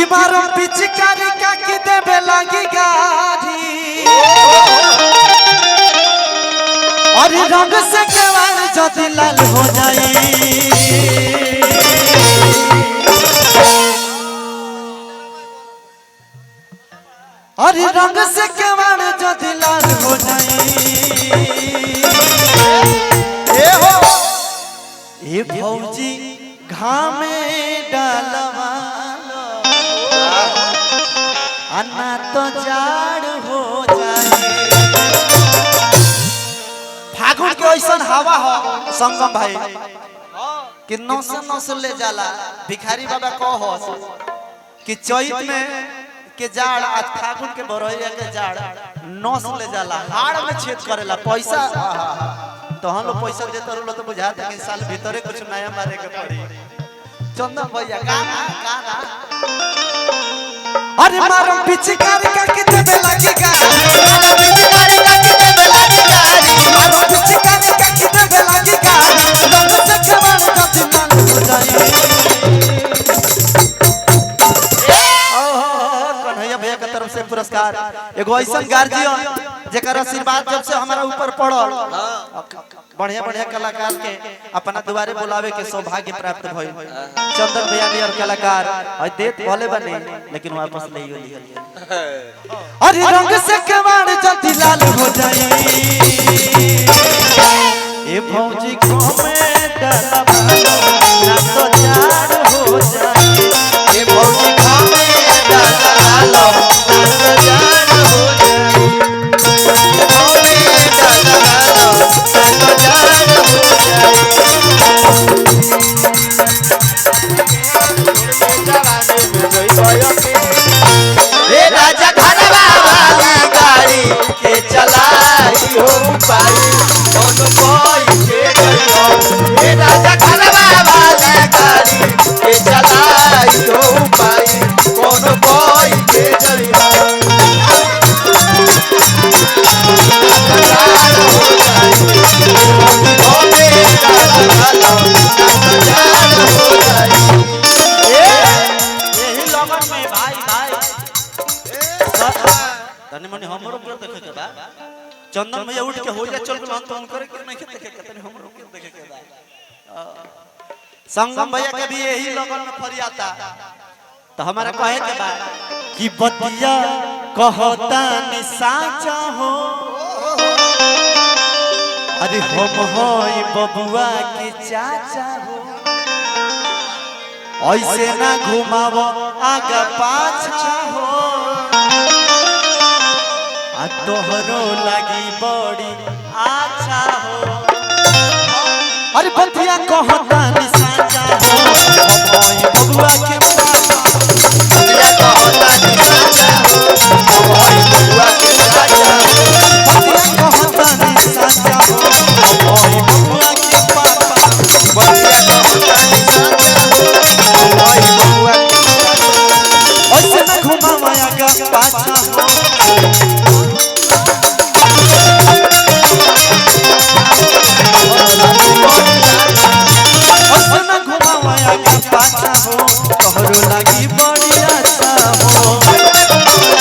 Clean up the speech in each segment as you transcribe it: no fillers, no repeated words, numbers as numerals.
कि मारो पिचकारी का कि देबे लगी गाड़ी और रंग से केवाड़ जदी लाल हो जाई और रंग से केवाड़ जदी लाल हो जाई ए भौजी घामे डालवा अन्ना तो जाड़ हो जाए। फागुन के ऐसा हवा हो संगम भाई कि नौस ले जाला भिखारी बाबा कहो कि चैत में के जाड़ आज फागुन के बरैया के जाड़ नौस ले जाला हाड़ में छेद करेला पैसा तो हम लोग पैसा देते रहो तो बुझाता कि साल भीतर कुछ नया मारे के पड़ी। चंदन भैया गाना अरे मारो पिचकारी का कि देबे लगी गाड़ी मारो पिचकारी का कि देबे लगी गाड़ी मारो पिचकारी का कि देबे लगी गाड़ी रंग से खबर जदी मन हो जाए। ओहो कन्हैया भैया की तरफ से पुरस्कार एगो ऐसन गार्जियन जेकर आशीर्वाद जब से हमारा ऊपर पड़ल बढ़िया बढ़िया कलाकार के अपना दुआरे बुलावे के सौभाग्य प्राप्त भइल। चंदन भैया नियर कलाकार और देत भले बने लेकिन वापस ले लिया। अरे रंग से केवाड़ जदी लाल हो जाए ए भौजी को में डलवा ना तो जाड़ हो जाए ए भौजी को में डलवा लो ना तो जाड़ हो जाए राजा घरवा वाली गाड़ी के चलाई हो पाई कौन कोई के गयो हे राजा घरवा वाली गाड़ी के चलाई हो पाई कौन कोई के गयो यही लगन में भाई तने मने हमरो के देखे के बा चंदन भैया उठ के हो जा चल गेल हम तो उनकर के नहीं देखे के तने हमरो के देखे के बा संगम भैया के भी यही लगन में फरियाता तो हमारा कहे के बा कि बतिया कहता नि साचा हो अरे हम होई बबुआ के चाचा हो ऐसे ना घुमावो आगा पाछा हो आ तोहरो लगी बड़ी अच्छा हो अरे बतिया कहता नि साचा हो हम बबुआ के चाचा बतिया कहता नि साचा हो हम बबुआ के चाचा बतिया कहता नि साचा हो हम बबुआ के पापा बतिया कहता नि साचा हो हम बबुआ ऐसे ना घुमावाया का पाछा हो पाछा हो तोहरो लगी बड़ी अच्छा हो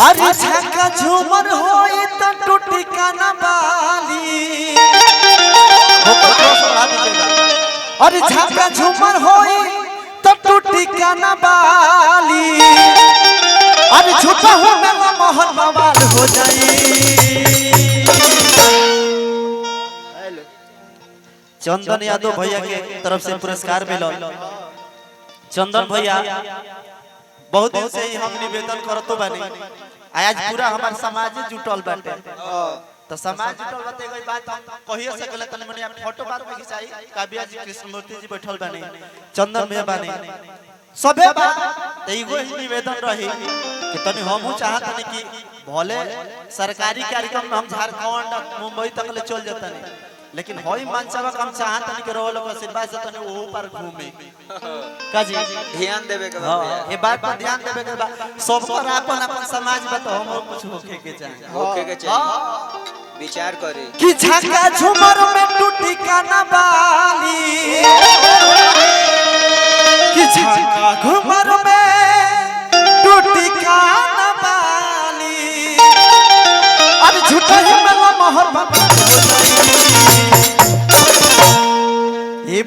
अरे झका झूमर होई त टूटी काना बाली अरे झका झूमर होई त टूटी काना बाली अरे छुपा हो मेरा मोहन बवाल हो जाई। चंदन यादव भैया के तरफ से पुरस्कार मिला। चंदन भैया बहुत दिन से ही हम निवेदन करतो बानी आज पूरा हमार समाज जुटल बाटे तो समाज जुटल बाटे कोई बात हम कहिए सकले तने मने फोटो बाद में खिंचाई काव्या जी कृष्णमूर्ति जी बैठल बानी चंदन भैया बानी सबे बा एगो ही निवेदन रही कि तने हमहु चाहत नहीं कि भले सरकारी कार्यक्रम में हम झारखंड मुंबई तक ले चल जतनी लेकिन होई मानसवा हम चाहत नहीं कि रोल को सिर्फ से तने वो पर घूमे काजी ध्यान देवे के बा ये बात पर ध्यान देवे के बा सब पर अपन अपन समाज में तो हम कुछ होके के चाहिए विचार करे कि झका झूमर में टूटी काना बाली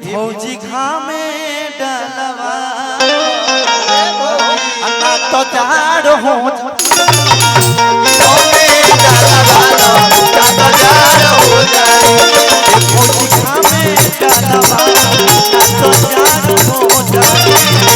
भौजी घामे डलवा अन्ना तो जाड़ हो भौजी घामे डलवा तो जाड़ हो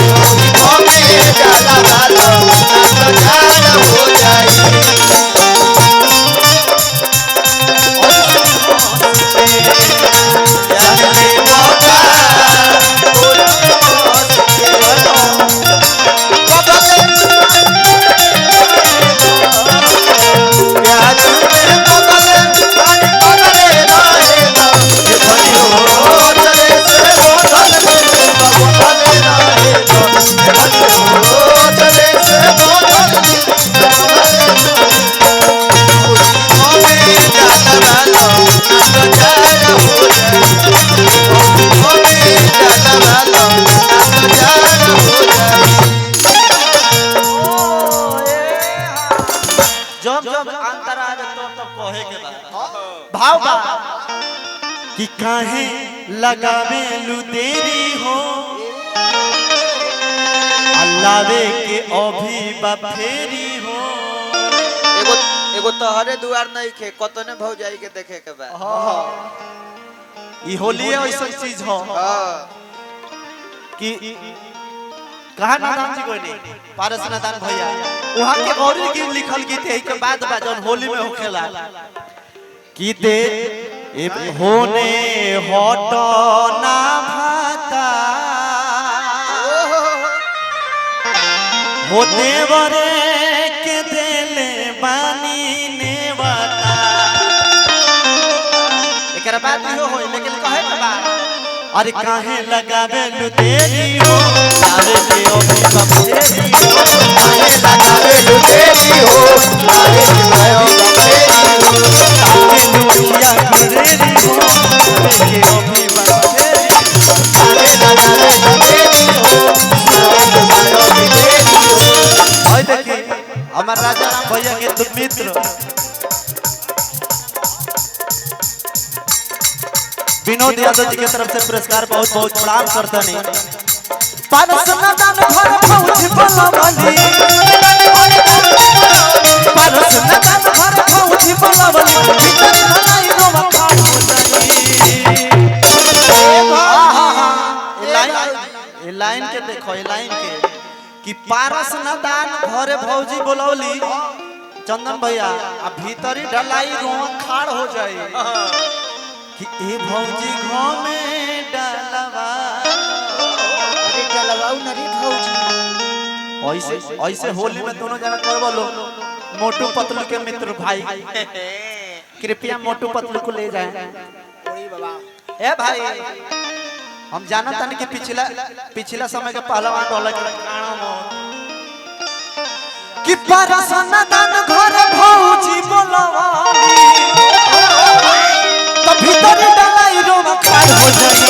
कि काहे लगावे लू देरी हो अल्लावे के अभी बफेरी हो एगो तोहरे दुआर नहीं खे कतने भौजाई के देखे के बा ई होली ऐसा चीज हो कि कहा नादान जी कोई नहीं पारस नादान भैया वहां के और की लिखल गीत है के बाद जौन होली में होखेला कि दे होने हट ना भाता हो देवरे के देले बानी नेवता एकरा बात हो लेकिन कहे के बा अरे काहे लगावे लू देरी हो आवे के अभी बफेरी हो काहे लगावे लू देरी हो आवे के अभी बफेरी हो काहे लुइया गुरेरी हो आवे के अभी बफेरी काहे लगावे लू देरी हो आवे के अभी बफेरी हो ओए देखी हमार राजा राम भैया के तुम मित्र विनोद यादव जी की तरफ से पुरस्कार बहुत बहुत प्रणाम करता नहीं पारस नादान घर भौजी बोलावली पारस नादान घर भौजी बोलावली भीतर धनाई रोवा खाड़ हो जाई ए लाइन के देखो ए लाइन के कि पारस नादान घरे भौजी बोलावली चंदन भैया आ भीतरी ढलाई रोवा खाड़ हो जाई कि ए भौजी घाव में डलवा अरे डलवाऊ न रे भौजी ऐसे ऐसे होली में दोनों जना करवा लो मोटू पतलू के मित्र भाई कृपया मोटू पतलू को ले जाएं ए भाई हम जानत तानी कि पिछला समय के पहलवान रहला के कि पारस नादान घर भौजी बोलवाली भीतर डलाई रोवा खाड़ हो जाई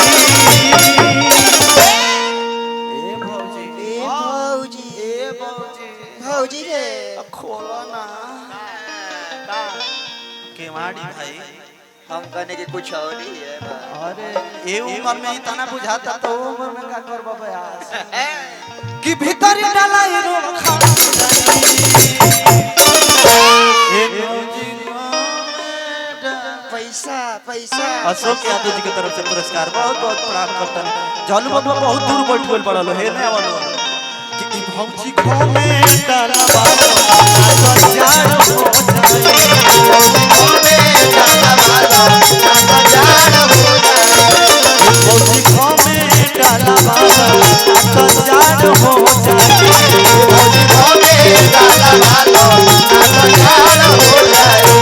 ए भौजी भौजी रे खोलो ना केवाड़ी भाई हम कहने की कुछ और ही है अरे ए उम्र में ही तना बुझाता तो उम्र में का करबा बयास कि भीतर डलाई रोवा खाड़ हो जाई ए भौजी पैसा अशोक यादव जी की तरफ से पुरस्कार बहुत बहुत प्रणाम करता है जानू बाबा बहुत दूर बैठल पड़ल हे ने आवलो कि भौजी घाव में डलवा तो जाड़ हो जाई भौजी घाव में डलवा तो जाड़ हो जाई भौजी घाव में डलवा तो जाड़ हो जाई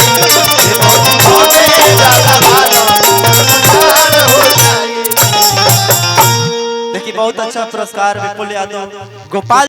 भौजी घाव में डलवा तो जाड़ हो जाई बहुत अच्छा पुरस्कार विपुल यादव गोपाल